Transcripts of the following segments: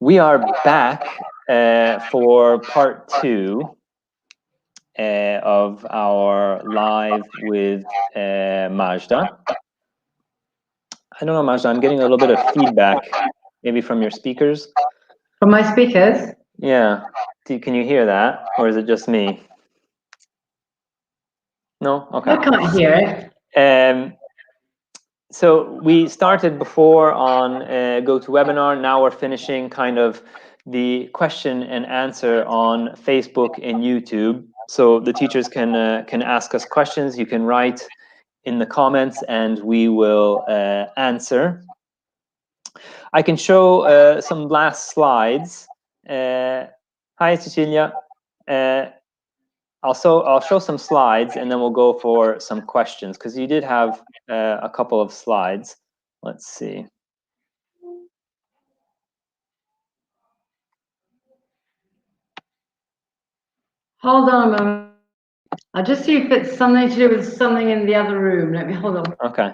We are back for part 2 of our live with Majda. I don't know, Majda, I'm getting a little bit of feedback, maybe from your speakers. From my speakers? Yeah. Can you hear that, or is it just me? No? Okay. I can't hear it. So we started before on GoToWebinar. Now we're finishing kind of the question and answer on Facebook and YouTube. So the teachers can ask us questions. You can write in the comments and we will answer. I can show some last slides. Hi, Cecilia. I'll show some slides and then we'll go for some questions because you did have a couple of slides. Let's see. Hold on a moment. I'll just see if it's something to do with something in the other room. Let me hold on. Okay.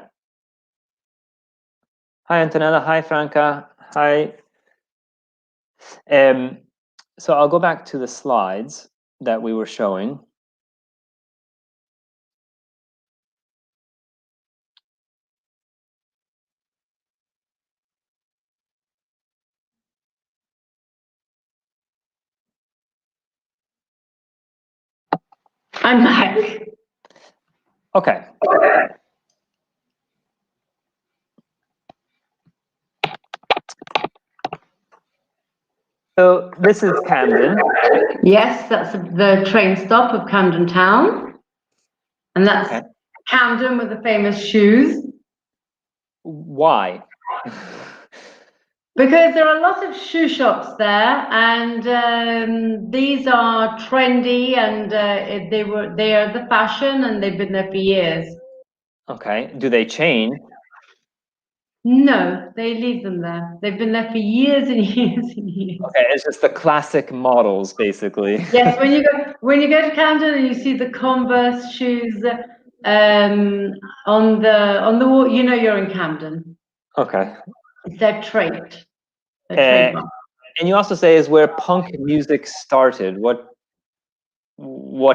Hi, Antonella. Hi, Franca. Hi. So I'll go back to the slides that we were showing. I'm back. Okay. So this is Camden. Yes, that's the train stop of Camden Town. And that's okay. Camden with the famous shoes. Why? Because there are a lot of shoe shops there, and these are trendy, and they are the fashion, and they've been there for years. Okay. Do they chain? No, they leave them there. They've been there for years and years and years. Okay, it's just the classic models, basically. Yes, when you go to Camden and you see the Converse shoes on the wall, you know you're in Camden. Okay. It's their trait. Trademark. And you also say is where punk music started. What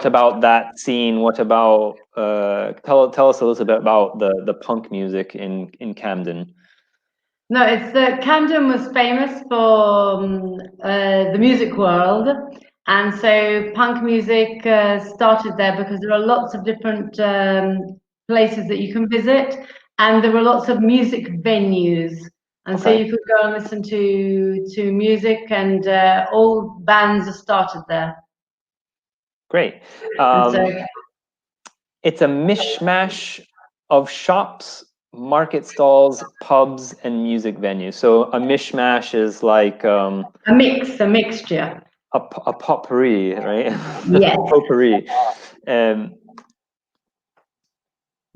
about that scene? What about tell us a little bit about the punk music in Camden. No, it's Camden was famous for the music world, and so punk music started there because there are lots of different places that you can visit, and there were lots of music venues, and so you could go and listen to music, and all bands are started there. Great. It's a mishmash of shops, market stalls, pubs, and music venues. So a mishmash is like a mixture. A potpourri, right? Yes. Potpourri.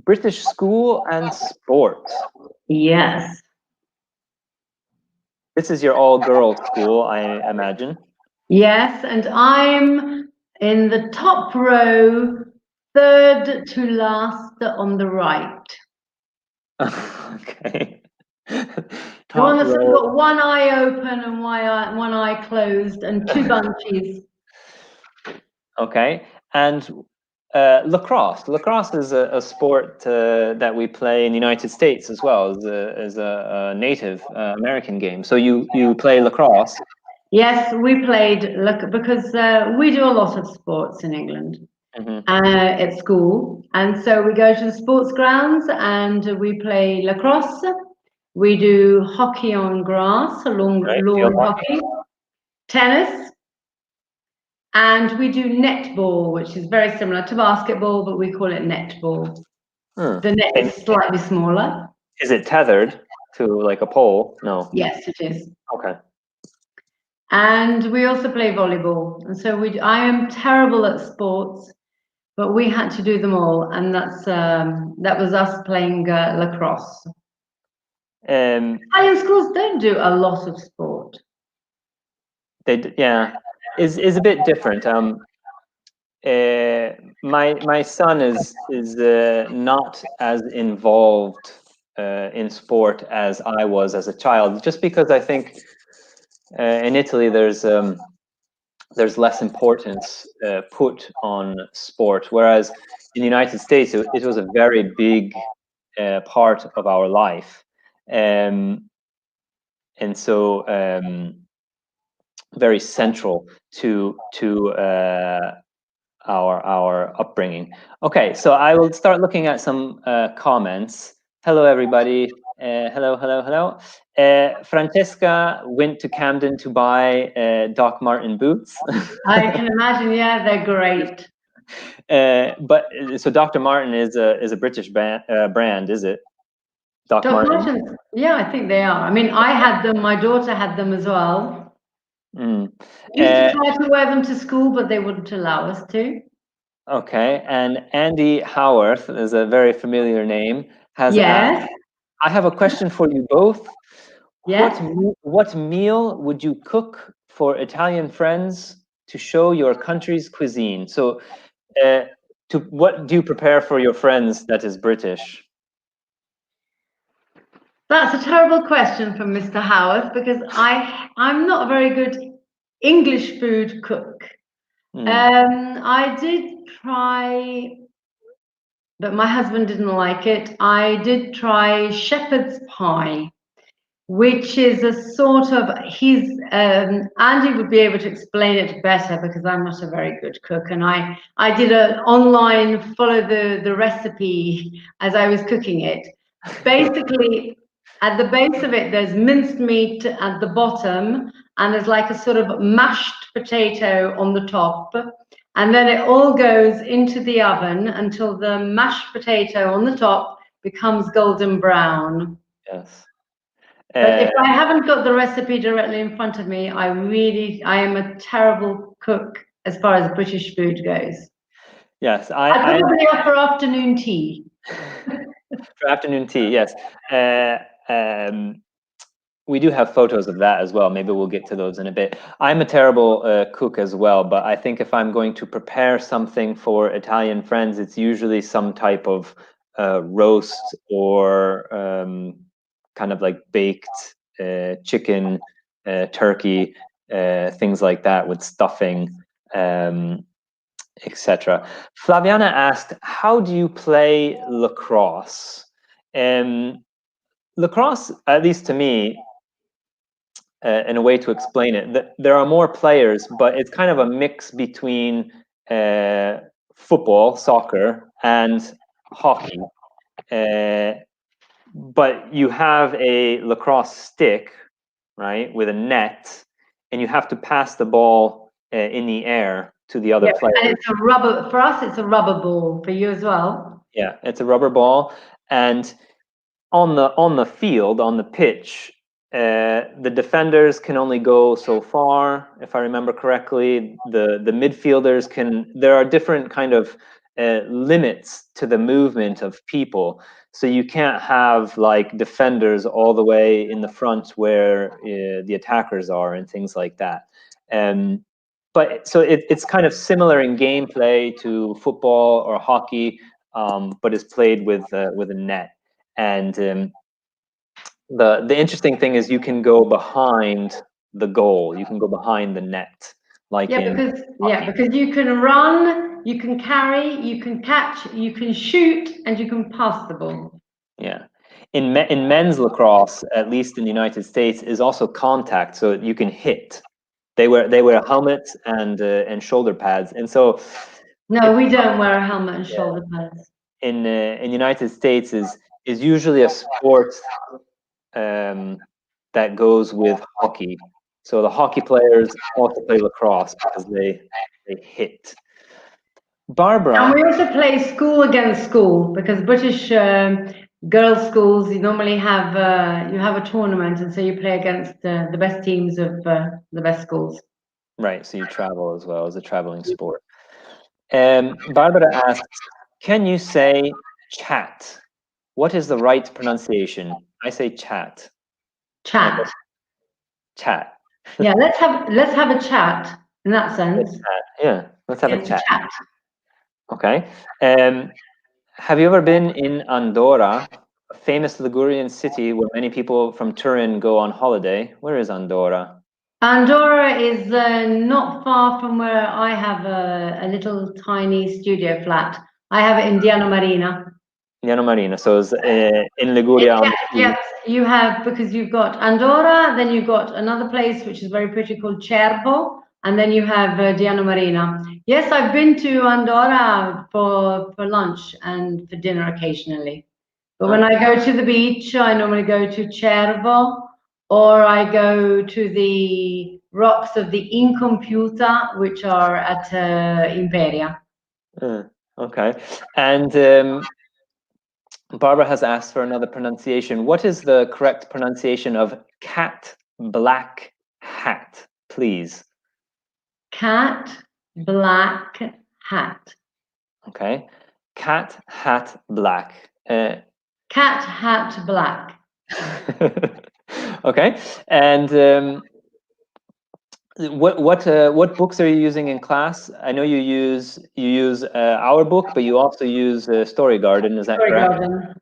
British school and sport. Yes. This is your all-girls school, I imagine. Yes, and I'm in the top row, third to last on the right. Okay. The one that's got one eye open and one eye closed and two bunchies. Okay, and lacrosse. Lacrosse is a sport that we play in the United States as well as a Native American game. So you play lacrosse? Yes, we played because we do a lot of sports in England. At school, and so we go to the sports grounds and we play lacrosse. We do hockey on grass, lawn hockey, tennis, and we do netball, which is very similar to basketball, but we call it netball. The net is slightly smaller. Is it tethered to like a pole? No. Yes, it is. Okay. And we also play volleyball, and so I am terrible at sports, but we had to do them all, and that was us playing lacrosse. Italian schools don't do a lot of sport. Yeah, is a bit different. My son is not as involved in sport as I was as a child, just because I think In Italy, there's less importance put on sport, whereas in the United States, it was a very big part of our life, and so very central to our upbringing. Okay, so I will start looking at some comments. Hello, everybody. Hello, hello, hello. Francesca went to Camden to buy Doc Marten boots. I can imagine. Yeah, they're great. But so Dr. Marten is a British brand, is it? Doc Martens? Yeah, I think they are. I mean, I had them. My daughter had them as well. Mm. Used to try to wear them to school, but they wouldn't allow us to. Okay, and Andy Howarth is a very familiar name. Has Yes. asked, I have a question for you both. Yes. What meal would you cook for Italian friends to show your country's cuisine? So, what do you prepare for your friends that is British? That's a terrible question from Mr. Howarth because I'm not a very good English food cook. I did try, but my husband didn't like it. I did try shepherd's pie, which is a sort of Andy would be able to explain it better because I'm not a very good cook, and I did an online follow the recipe as I was cooking it. Basically, at the base of it, there's minced meat at the bottom, and there's like a sort of mashed potato on the top. And then it all goes into the oven until the mashed potato on the top becomes golden brown. Yes. But if I haven't got the recipe directly in front of me, I am a terrible cook as far as British food goes. Yes, I probably offer afternoon tea. For afternoon tea, yes. We do have photos of that as well. Maybe we'll get to those in a bit. I'm a terrible cook as well, but I think if I'm going to prepare something for Italian friends, it's usually some type of roast or kind of like baked chicken, turkey, things like that with stuffing, etc. Flaviana asked, how do you play lacrosse? Lacrosse, at least to me, in a way to explain it, there are more players, but it's kind of a mix between football, soccer, and hockey. But you have a lacrosse stick, right, with a net, and you have to pass the ball in the air to the other players. And it's a rubber, for us, it's a rubber ball. For you as well? Yeah, it's a rubber ball. And on the field, on the pitch, the defenders can only go so far, if I remember correctly. The midfielders can. There are different kind of limits to the movement of people, so you can't have like defenders all the way in the front where the attackers are and things like that. But so it's kind of similar in gameplay to football or hockey, but it's played with a net. And the interesting thing is you can go behind the goal. You can go behind the net, like because you can run, you can carry, you can catch, you can shoot, and you can pass the ball. Yeah, in men's lacrosse, at least in the United States, is also contact, so you can hit. They wear helmets and shoulder pads, and so. No, we don't wear a helmet and shoulder pads. In United States is usually a sport that goes with hockey. So the hockey players also play lacrosse because they hit. Barbara. And we also play school against school because British girls' schools, you normally have you have a tournament, and so you play against the best teams of the best schools. Right, so you travel as well as a traveling sport. Barbara asks, can you say chat? What is the right pronunciation? I say chat. Chat. Chat. Yeah, let's have a chat in that sense. Yeah, let's have a chat. Chat. Okay. Have you ever been in Andorra, a famous Ligurian city where many people from Turin go on holiday? Where is Andorra? Andorra is not far from where I have a little tiny studio flat. I have it in Diana Marina. Diana Marina, so it's in Liguria on the sea. Yes, you have, because you've got Andorra, then you've got another place which is very pretty called Cervo, and then you have Diana Marina. Yes, I've been to Andorra for lunch and for dinner occasionally. But when I go to the beach, I normally go to Cervo, or I go to the rocks of the Incompiuta, which are at Imperia. Okay. And Barbara has asked for another pronunciation. What is the correct pronunciation of cat black hat, please? Cat black hat. Okay. Cat hat black. Cat hat black. Okay. And what books are you using in class? I know you use our book, but you also use Story Garden. Is that Story correct? Garden.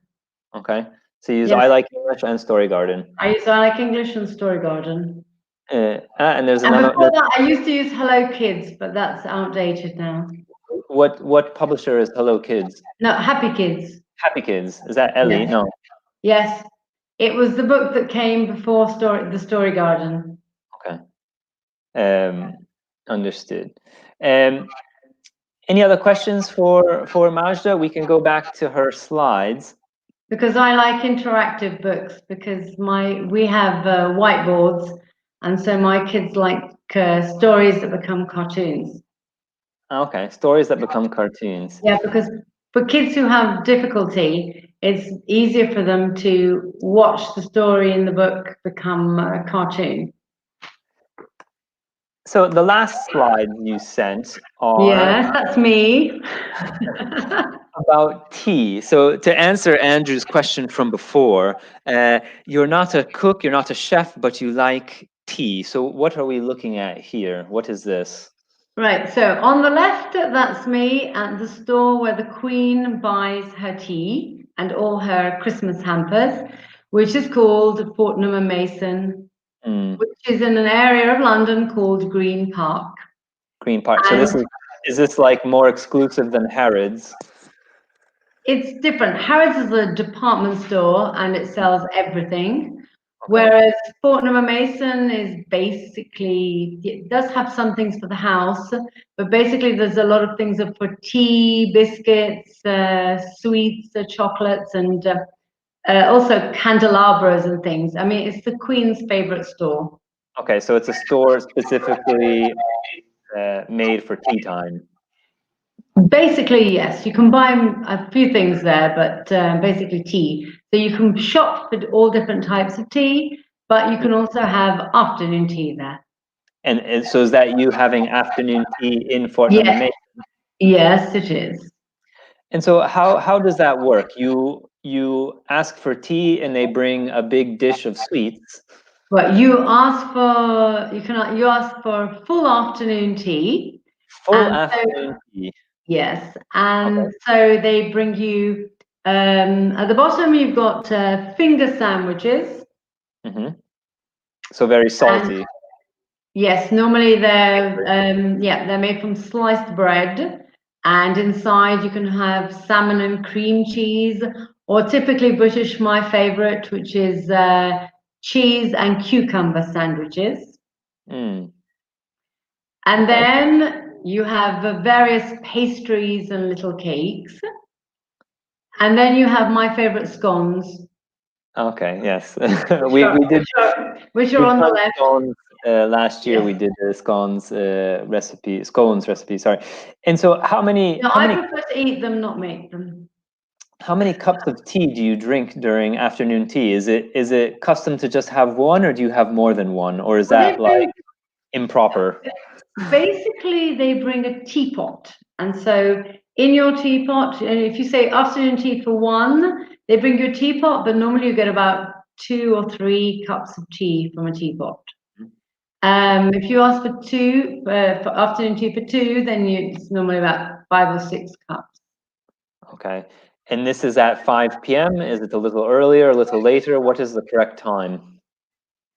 Okay. So you use Yes. I Like English and Story Garden. I use I Like English and Story Garden. And there's And another. before that, I used to use Hello Kids, but that's outdated now. What publisher is Hello Kids? No, Happy Kids. Happy Kids. Is that Ellie? Yes. No. Yes. It was the book that came before the Story Garden. Okay. Understood. Any other questions for Majda? We can go back to her slides. Because I like interactive books, because we have whiteboards, and so my kids like stories that become cartoons. Okay, stories that become cartoons. Yeah, because for kids who have difficulty, it's easier for them to watch the story in the book become a cartoon. So the last slide you sent are Yes, that's me. about tea. So to answer Andrew's question from before, you're not a cook, you're not a chef, but you like tea. So what are we looking at here? What is this? Right, so on the left, that's me at the store where the Queen buys her tea and all her Christmas hampers, which is called Fortnum and Mason, which is in an area of London called Green Park. Green Park. So this is this like more exclusive than Harrods? It's different. Harrods is a department store and it sells everything. Okay. Whereas Fortnum and Mason is basically, it does have some things for the house, but basically there's a lot of things for tea, biscuits, sweets, chocolates, and also candelabras and things. I mean, it's the Queen's favorite store. Okay, so it's a store specifically made for tea time. Basically, yes. You can buy a few things there, but basically tea. So you can shop for all different types of tea, but you can also have afternoon tea there. And so is that you having afternoon tea in Fortnum and Mason? Yes, it is. And so how does that work? You ask for tea and they bring a big dish of sweets. Well, you ask for full afternoon tea. Full afternoon tea. Yes, and so they bring you at the bottom you've got finger sandwiches. So very salty. Yes, normally they're made from sliced bread, and inside you can have salmon and cream cheese, or typically British, my favorite, which is cheese and cucumber sandwiches. And then you have various pastries and little cakes. And then you have my favorite scones. Okay, yes. we did which are on the left. Scones, last year we did the scones recipe, sorry. And so how many I prefer to eat them, not make them. How many cups of tea do you drink during afternoon tea? Is it custom to just have one, or do you have more than one, or is that like improper? Basically, they bring a teapot, and so in your teapot, if you say afternoon tea for one, they bring you a teapot, but normally you get about 2 or 3 cups of tea from a teapot. If you ask for two, for afternoon tea for two, then it's normally about 5 or 6 cups. Okay. And this is at 5 p.m. Is it a little earlier, a little later? What is the correct time?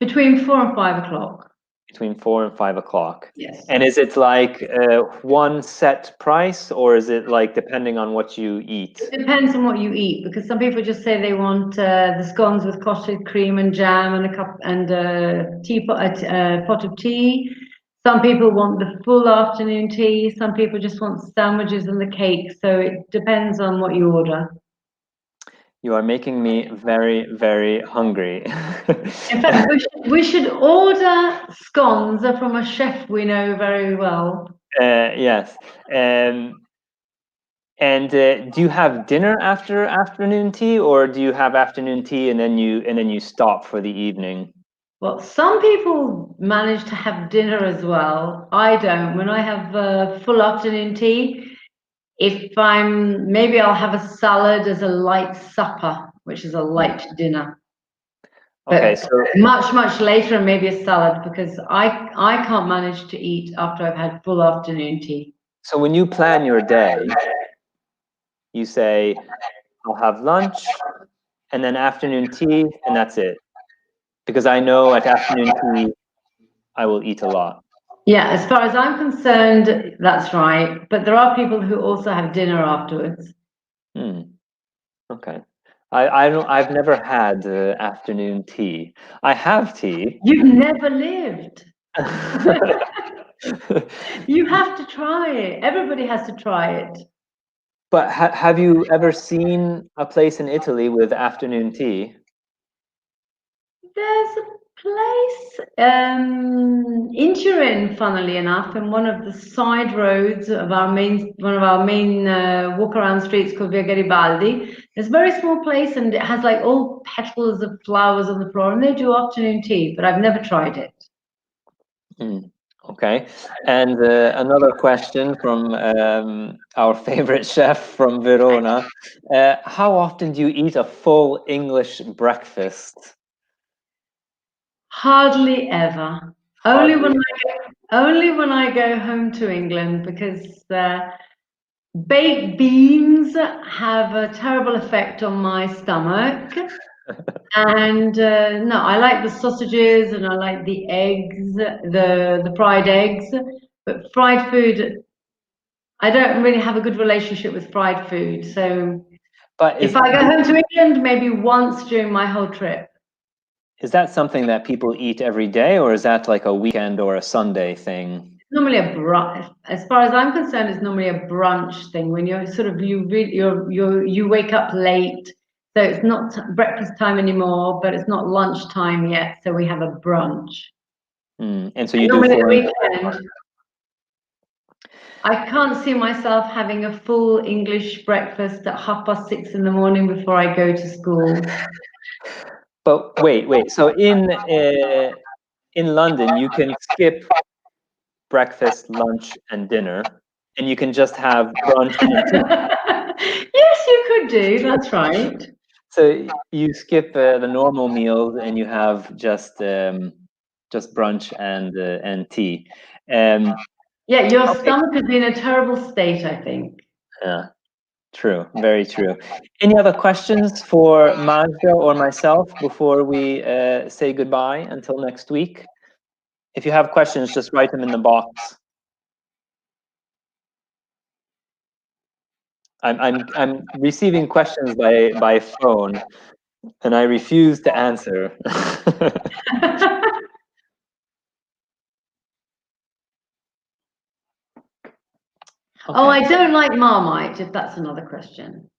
Between 4 and 5 o'clock. Between 4 and 5 o'clock. Yes. And is it like one set price, or is it like depending on what you eat? It depends on what you eat, because some people just say they want the scones with cottage cream and jam and a cup and a pot of tea. Some people want the full afternoon tea. Some people just want sandwiches and the cake. So it depends on what you order. You are making me very, very hungry. In fact, we should order scones from a chef we know very well. Yes. And do you have dinner after afternoon tea, or do you have afternoon tea and then you stop for the evening? Well, some people manage to have dinner as well. I don't. When I have full afternoon tea, maybe I'll have a salad as a light supper, which is a light dinner. Okay, But so much later, and maybe a salad, because I can't manage to eat after I've had full afternoon tea. so when you plan your day, you say, I'll have lunch and then afternoon tea, and that's it. Because I know at afternoon tea, I will eat a lot. Yeah, as far as I'm concerned, that's right. But there are people who also have dinner afterwards. Okay. I've never had afternoon tea. I have tea. You've never lived. You have to try it. Everybody has to try it. But have you ever seen a place in Italy with afternoon tea? There's a place in Turin, funnily enough, in one of the side roads of one of our main walk-around streets called Via Garibaldi. It's a very small place, and it has like all petals of flowers on the floor, and they do afternoon tea, but I've never tried it. Okay. And another question from our favorite chef from Verona. How often do you eat a full English breakfast? Hardly ever. Only when I go home to England, because baked beans have a terrible effect on my stomach. And no, I like the sausages and I like the eggs, the fried eggs, but fried food, I don't really have a good relationship with fried food. So But if I go home to England, maybe once during my whole trip. is that something that people eat every day, or is that like a weekend or a Sunday thing? Normally a brunch, as far as I'm concerned, it's normally a brunch thing when you're sort of you wake up late, so it's not breakfast time anymore, but it's not lunch time yet, so we have a brunch. And so you do Normally full the weekend. I can't see myself having a full English breakfast at 6:30 in the morning before I go to school. But wait. So in London, you can skip breakfast, lunch, and dinner, and you can just have brunch and tea. Yes, you could do. That's right. So you skip the normal meals and you have just brunch and tea. Yeah, your Okay. stomach would be in a terrible state, I think. Yeah, true, very true. Any other questions for Majda or myself before we say goodbye until next week? If you have questions, just write them in the box. I'm receiving questions by phone, and I refuse to answer. Oh, I don't like Marmite, if that's another question.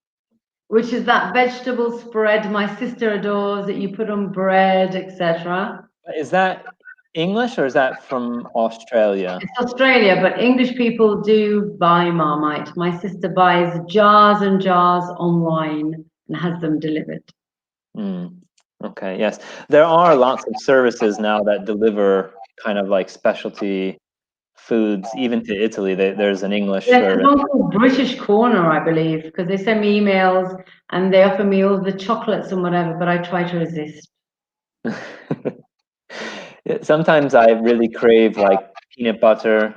Which is that vegetable spread my sister adores that you put on bread, etc. Is that English or is that from Australia? It's Australia, but English people do buy Marmite. My sister buys jars and jars online and has them delivered. Okay, yes. There are lots of services now that deliver kind of like specialty foods, even to Italy. There's an English There's service. one called British Corner, I believe, because they send me emails and they offer me all the chocolates and whatever, but I try to resist. Sometimes I really crave like peanut butter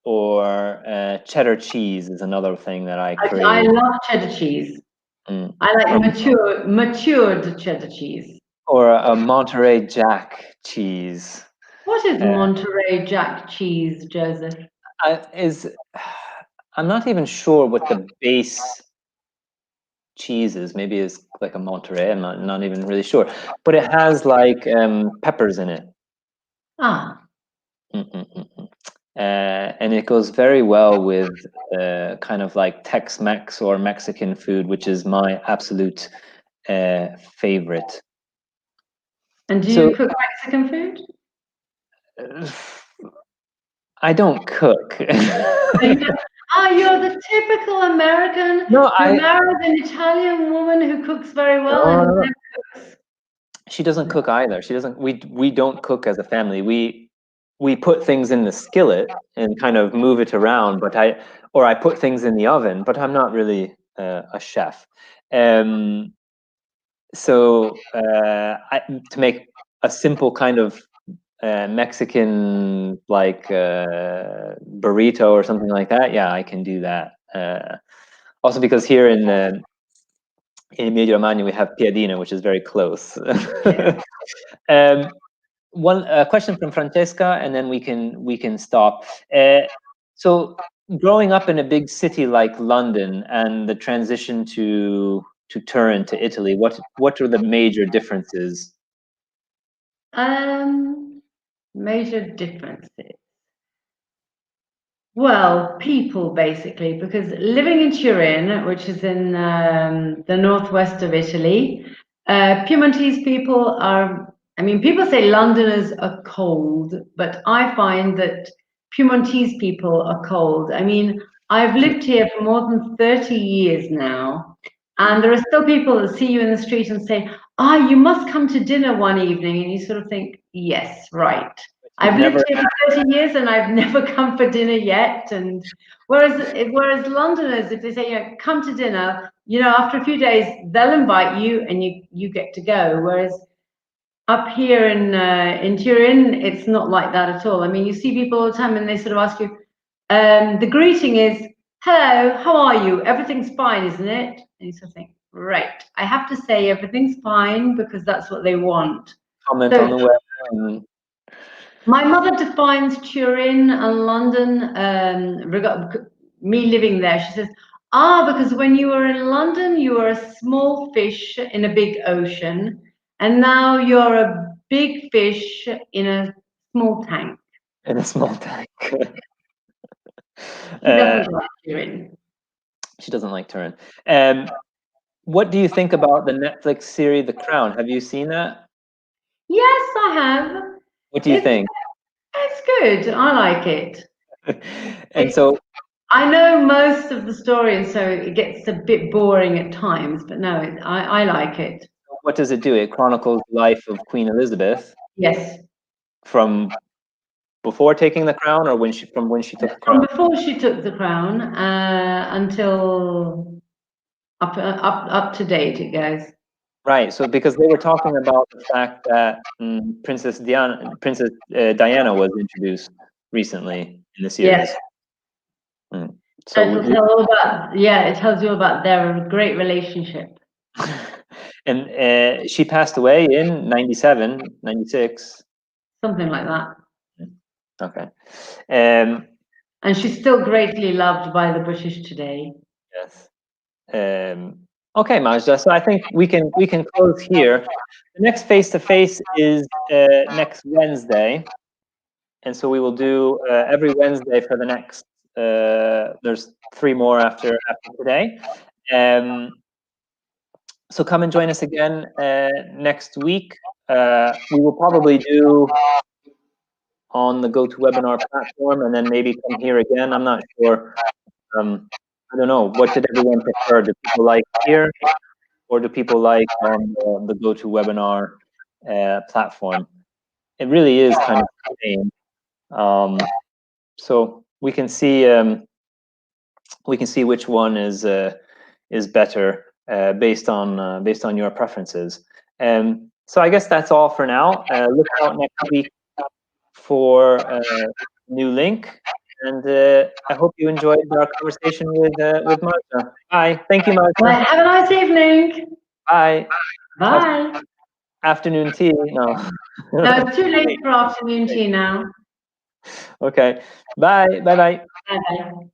or cheddar cheese is another thing that I crave. I love cheddar cheese. I like matured cheddar cheese. Or a Monterey Jack cheese. What is Monterey Jack cheese, Joseph? I'm not even sure what the base cheese is. Maybe it's like a Monterey. I'm not even really sure, but it has like peppers in it. Ah. And it goes very well with kind of like Tex-Mex or Mexican food, which is my absolute favorite. And do you cook Mexican food? I don't cook. You're the typical American who marries an Italian woman who cooks very well and then cooks. She doesn't cook either. She doesn't. We don't cook as a family. We put things in the skillet and kind of move it around. But I put things in the oven. But I'm not really a chef. So to make a simple kind of Mexican like burrito or something like that, yeah, I can do that. Also because here in Emilia Romagna we have Piadina, which is very close. One question from Francesca, and then we can stop. So growing up in a big city like London and the transition to Turin, to Italy, what are the major differences? Major differences. Well, people basically, because living in Turin, which is in the northwest of Italy, Piemontese people are, I mean, people say Londoners are cold, but I find that Piemontese people are cold. I mean, I've lived here for more than 30 years now, and there are still people that see you in the street and say, you must come to dinner one evening. And you sort of think, yes, right. I've lived here for 30 years and I've never come for dinner yet. And whereas Londoners, if they say, come to dinner, after a few days, they'll invite you and you get to go. Whereas up here in Turin, it's not like that at all. I mean, you see people all the time and they sort of ask you, the greeting is, hello, how are you? Everything's fine, isn't it? And you sort of think, right, I have to say everything's fine because that's what they want. Comment on the web. My mother defines Turin and London, me living there. She says, because when you were in London, you were a small fish in a big ocean, and now you're a big fish in a small tank. In a small tank. She doesn't like Turin. She doesn't like Turin. What do you think about the Netflix series The Crown? Have you seen that? Yes, I have. What do you think? It's good. I like it. And so I know most of the story, and so it gets a bit boring at times, but no, I like it. What does it do? It chronicles the life of Queen Elizabeth. Yes. From before taking the crown, or when she took the crown? From before she took the crown until up to date it goes. Right. So because they were talking about the fact that Princess Diana was introduced recently in the series. Yes. So it tells you about their great relationship. And she passed away in 97, 96. Something like that. Okay. And she's still greatly loved by the British today. Yes. Okay, Majda. So I think we can close here. The next face-to-face is next Wednesday, and so we will do every Wednesday for the next. There's 3 more after today. So come and join us again next week. We will probably do on the GoToWebinar platform, and then maybe come here again. I'm not sure. I don't know. What did everyone prefer? Do people like here, or do people like on the GoToWebinar platform? It really is kind of the same. So we can see which one is better based on your preferences. So I guess that's all for now. Look out next week for a new link, and I hope you enjoyed our conversation with Majda. Bye. Thank you, Majda. Have a nice evening. Bye. Bye. afternoon tea? No. No, it's too late for afternoon tea now. Okay. Bye. Bye. Bye. Bye-bye.